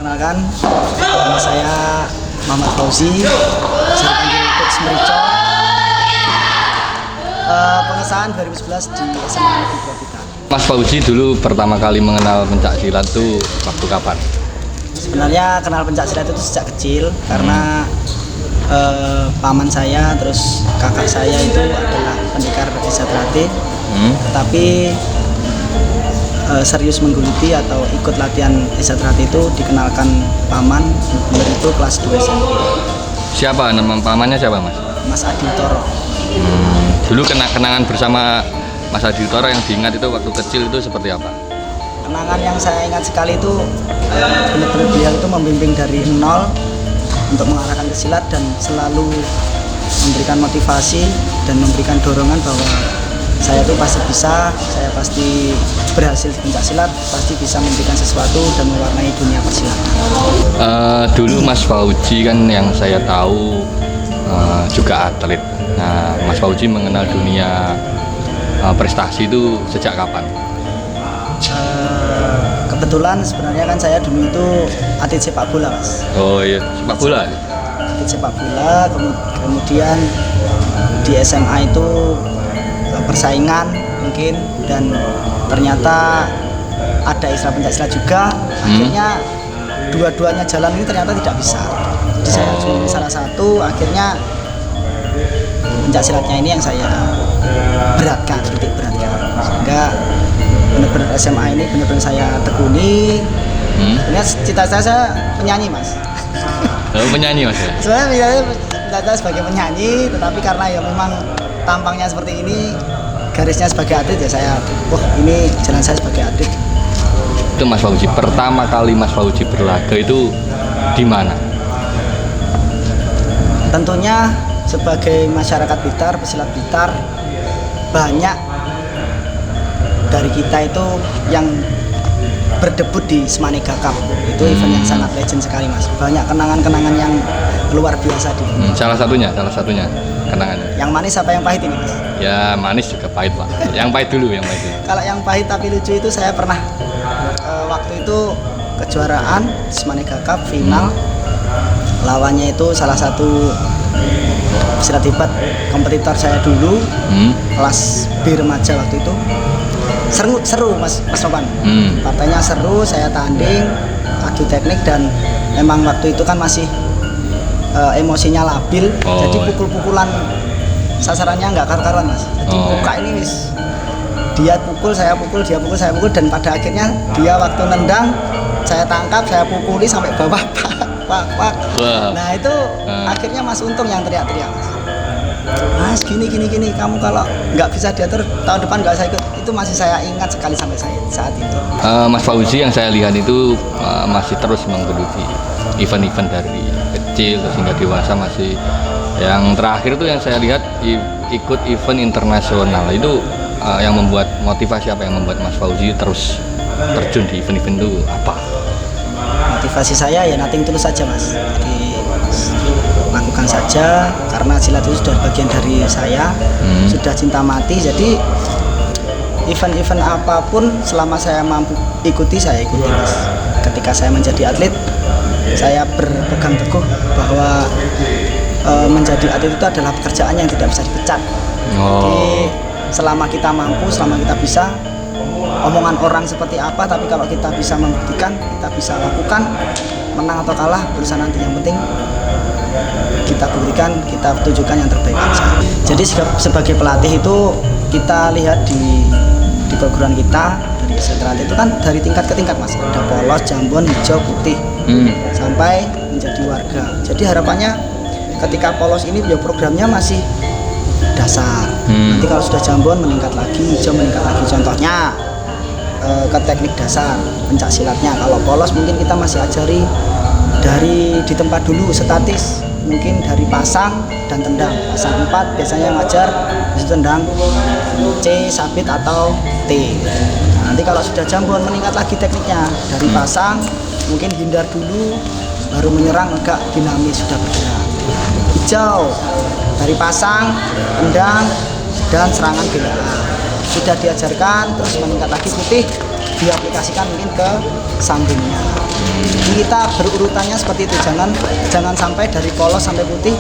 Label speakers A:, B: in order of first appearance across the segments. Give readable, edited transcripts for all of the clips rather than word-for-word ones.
A: Perkenalkan, nama saya Muhammad Fauzi, bisa dipanggil Coach Merico. Pengesahan 2011 di SMA Negeri Grafita.
B: Mas Fauzi dulu pertama kali mengenal pencak silat itu waktu kapan?
A: Sebenarnya kenal pencak silat itu sejak kecil karena paman saya terus kakak saya itu adalah pendekar Desa Trate, tapi serius menggeluti atau ikut latihan Desa Trate itu dikenalkan paman itu kelas 2 SMP.
B: Siapa nama pamannya siapa Mas?
A: Mas Adi Toro.
B: Dulu kenangan bersama Mas Adi Toro yang diingat itu waktu kecil itu seperti apa?
A: Kenangan yang saya ingat sekali itu benar-benar dia itu membimbing dari nol untuk mengarahkan ke silat dan selalu memberikan motivasi dan memberikan dorongan bahwa saya tuh pasti bisa, saya pasti berhasil di pencak silat, pasti bisa memberikan sesuatu dan mewarnai dunia persilatan.
B: Dulu Mas Fauzi kan yang saya tahu juga atlet. Nah, Mas Fauzi mengenal dunia prestasi itu sejak kapan?
A: Kebetulan sebenarnya kan saya dulu itu atlet sepak bola, Mas.
B: Oh iya, sepak bola?
A: Atlet sepak bola, kemudian di SMA itu persaingan mungkin, dan ternyata ada istilah pencak silat juga. Akhirnya dua-duanya jalan ini ternyata tidak bisa. Jadi saya cuma salah satu, akhirnya pencak silatnya ini yang saya titik beratkan, sehingga benar-benar SMA ini benar-benar saya tekuni. Sebenarnya cita-cita saya penyanyi, Mas.
B: Penyanyi Mas ya?
A: Sebenarnya cita-cita sebagai penyanyi, tetapi karena ya memang tampangnya seperti ini, garisnya sebagai atlet, ya saya, ini jalan saya sebagai atlet.
B: Itu Mas Fauzi, pertama kali Mas Fauzi berlaga itu di mana?
A: Tentunya sebagai masyarakat Blitar, pesilat Blitar, banyak dari kita itu yang berdebut di Semanega Cup. Itu event yang sangat legend sekali, Mas. Banyak kenangan-kenangan yang luar biasa di
B: salah satunya kenangannya.
A: Yang manis apa yang pahit ini, Mas?
B: Ya manis juga pahit Pak. Yang pahit dulu.
A: Kalau yang pahit tapi lucu itu saya pernah waktu itu kejuaraan Semanega Cup final. Lawannya itu salah satu pesilat hebat kompetitor saya dulu, kelas B remaja waktu itu. Seru Mas Ropan. Partainya seru, saya tanding, adu teknik, dan memang waktu itu kan masih emosinya labil, jadi pukul-pukulan sasarannya nggak karu-karuan, Mas. Jadi muka ini wis, dia pukul, saya pukul, dia pukul, saya pukul, dan pada akhirnya dia waktu nendang, saya tangkap, saya pukuli sampai bawah, pak. Nah itu akhirnya Mas Untung yang teriak-teriak, Mas, gini, kamu kalau nggak bisa diatur tahun depan nggak saya ikut. Itu masih saya ingat sekali sampai saat itu.
B: Mas Fauzi yang saya lihat itu masih terus menggeluti event-event dari kecil terus hingga dewasa, masih yang terakhir itu yang saya lihat ikut event internasional. Itu yang membuat motivasi apa yang membuat Mas Fauzi terus terjun di event-event itu apa?
A: Motivasi saya ya nothing tulus saja, Mas. Jadi lakukan saja karena silat itu sudah bagian dari saya, sudah cinta mati. Jadi event-event apapun selama saya mampu ikuti, saya ikuti, Mas. Ketika saya menjadi atlet, saya berpegang teguh bahwa menjadi atlet itu adalah pekerjaan yang tidak bisa dipecat. Jadi selama kita mampu, selama kita bisa, omongan orang seperti apa, tapi kalau kita bisa membuktikan, kita bisa lakukan, menang atau kalah berusaha nanti, yang penting kita buktikan, kita tunjukkan yang terbaik aja. Jadi sebagai pelatih itu kita lihat di perguruan kita dari Desa itu kan dari tingkat ke tingkat, Mas. Ada polos, jambon, hijau, putih, sampai menjadi warga. Jadi harapannya ketika polos ini ya programnya masih dasar. Nanti kalau sudah jambon meningkat lagi, hijau meningkat lagi. Contohnya ke teknik dasar pencak silatnya. Kalau polos mungkin kita masih ajari dari di tempat dulu statis, mungkin dari pasang dan tendang. Pasang 4 biasanya yang ngajar, itu tendang C, sabit atau T. Nah, nanti kalau sudah jambon meningkat lagi tekniknya, dari pasang mungkin hindar dulu, baru menyerang agak dinamis, sudah bergerak. Hijau dari pasang, tendang, dan serangan belaan. Sudah diajarkan, terus meningkat lagi. Putih diaplikasikan mungkin ke sambungnya. Jadi kita berurutannya seperti itu, jangan sampai dari polos sampai putih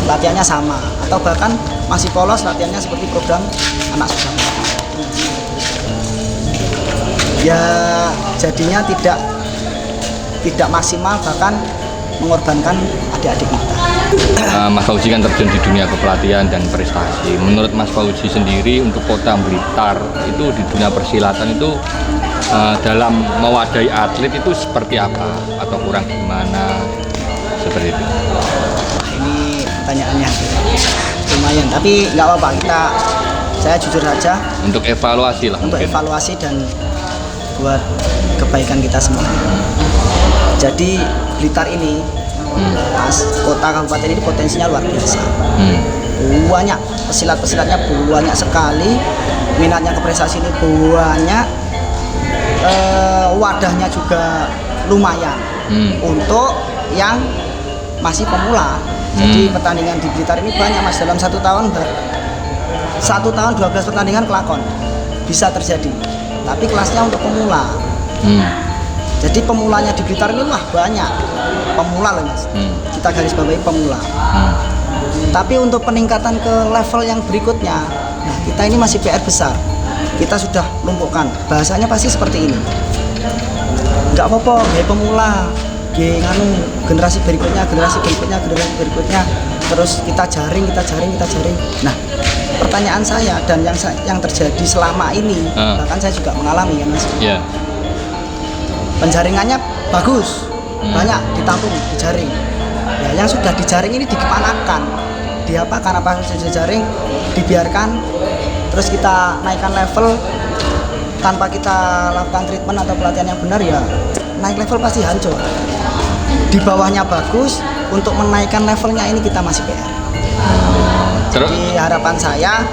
A: latihannya sama, atau bahkan masih polos latihannya seperti program anak sudah putih. Ya jadinya tidak maksimal, bahkan mengorbankan adik-adik kita.
B: Mas Fauzi kan terjun di dunia kepelatihan dan prestasi. Menurut Mas Fauzi sendiri untuk Kota Blitar itu di dunia persilatan itu dalam mewadahi atlet itu seperti apa atau kurang gimana seperti itu?
A: Ini pertanyaannya lumayan, tapi nggak apa-apa, saya jujur saja
B: Untuk evaluasi lah.
A: untuk
B: mungkin.
A: evaluasi dan buat kebaikan kita semua. Jadi Blitar ini, Mas, kota kabupaten ini potensinya luar biasa. Banyak pesilat-pesilatnya banyak sekali, minatnya ke prestasi ini banyak, wadahnya juga lumayan untuk yang masih pemula. Jadi pertandingan di Blitar ini banyak, Mas, dalam satu tahun 12 pertandingan kelakon bisa terjadi, tapi kelasnya untuk pemula. Jadi pemulanya di Blitar ini wah banyak, pemula loh, Mas. Kita garis bawahi pemula. Tapi untuk peningkatan ke level yang berikutnya, nah kita ini masih PR besar. Kita sudah lumpuhkan. Bahasanya pasti seperti ini. Nggak apa-apa, pemula, generasi berikutnya. Terus kita jaring. Nah, pertanyaan saya dan yang terjadi selama ini, bahkan saya juga mengalami ya, Mas.
B: Yeah.
A: Penjaringannya bagus, banyak ditampung, dijaring. Ya, yang sudah dijaring ini dikemanakan? Diapakan? Apa sudah dijaring, dibiarkan, terus kita naikkan level tanpa kita lakukan treatment atau pelatihan yang benar, ya naik level pasti hancur. Di bawahnya bagus, untuk menaikkan levelnya ini kita masih PR.
B: Terus?
A: Jadi harapan saya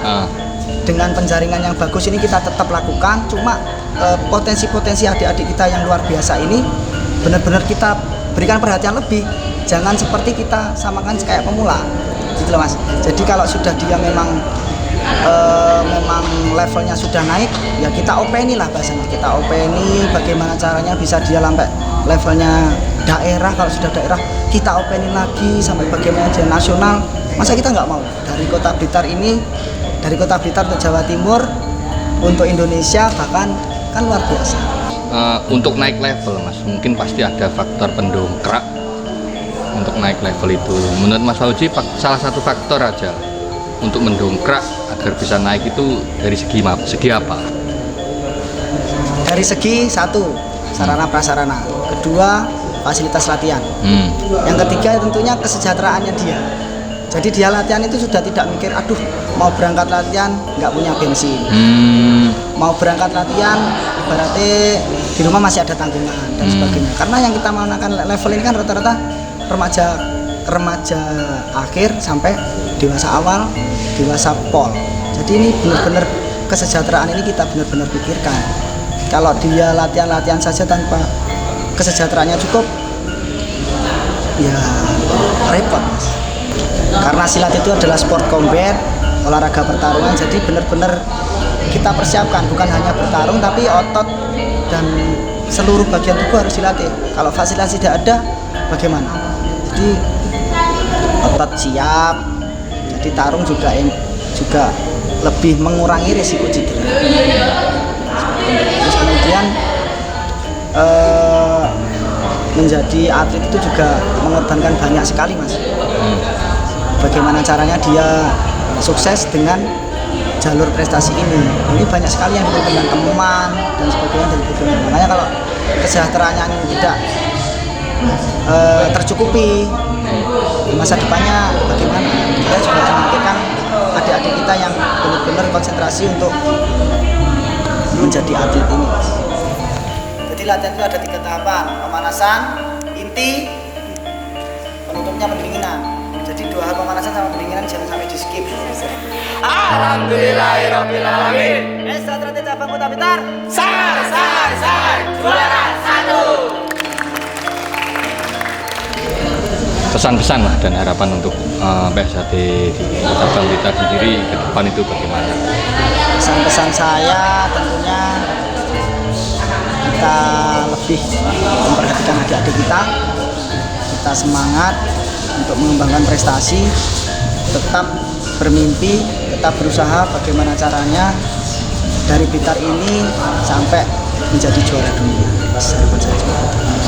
A: dengan penjaringan yang bagus ini kita tetap lakukan, cuma potensi-potensi adik-adik kita yang luar biasa ini benar-benar kita berikan perhatian lebih. Jangan seperti kita samakan kayak pemula, gitu loh, Mas. Jadi kalau sudah dia memang levelnya sudah naik, ya kita openi lah bahasanya. Kita openi bagaimana caranya bisa dia sampai levelnya daerah. Kalau sudah daerah kita openi lagi sampai bagaimana dia nasional. Masa kita nggak mau dari Kota Blitar ini, dari Kota Blitar ke Jawa Timur, untuk Indonesia bahkan, kan luar biasa.
B: Untuk naik level, Mas, mungkin pasti ada faktor pendongkrak untuk naik level itu. Menurut Mas Fauzi, salah satu faktor aja untuk mendongkrak agar bisa naik itu dari segi apa?
A: Dari segi satu, sarana prasarana. Kedua, fasilitas latihan. Yang ketiga tentunya kesejahteraannya dia. Jadi dia latihan itu sudah tidak mikir, aduh mau berangkat latihan nggak punya bensin, mau berangkat latihan ibaratnya di rumah masih ada tanggungan dan sebagainya. Karena yang kita menggunakan level ini kan rata-rata remaja akhir sampai dewasa awal, dewasa pol. Jadi ini benar-benar kesejahteraan ini kita benar-benar pikirkan. Kalau dia latihan saja tanpa kesejahteraannya cukup, ya repot, Mas. Karena silat itu adalah sport combat, olahraga pertarungan, jadi benar-benar kita persiapkan, bukan hanya bertarung tapi otot dan seluruh bagian tubuh harus dilatih. Kalau fasilitas tidak ada, bagaimana? Jadi otot siap, jadi tarung juga lebih mengurangi risiko cedera. Terus kemudian menjadi atlet itu juga mengorbankan banyak sekali, Mas. Bagaimana caranya dia sukses dengan jalur prestasi ini? Ini banyak sekali yang dibutuhkan teman dan sebagainya dan sebagainya. Makanya kalau kesejahteraannya tidak tercukupi, di masa depannya bagaimana? Kita juga harus memikirkan adik-adik kita yang benar-benar konsentrasi untuk menjadi atlet ini. Jadi latihan itu ada 3 tahapan: pemanasan, inti, penutupnya pendinginan. Jadi 2 hal, pemanasan sama pendinginan, jangan sampai di skip.
C: Alhamdulillahirrahmanirrahim.
A: Strategi cabang Kota Blitar,
C: Sangat juara 1.
B: Pesan-pesan lah dan harapan untuk PSAT di cabang Blitar sendiri ke depan itu bagaimana?
A: pesan-pesan saya tentunya kita lebih memperhatikan adik-adik kita semangat untuk mengembangkan prestasi, tetap bermimpi, tetap berusaha bagaimana caranya dari Blitar ini sampai menjadi juara dunia. Harapan saya.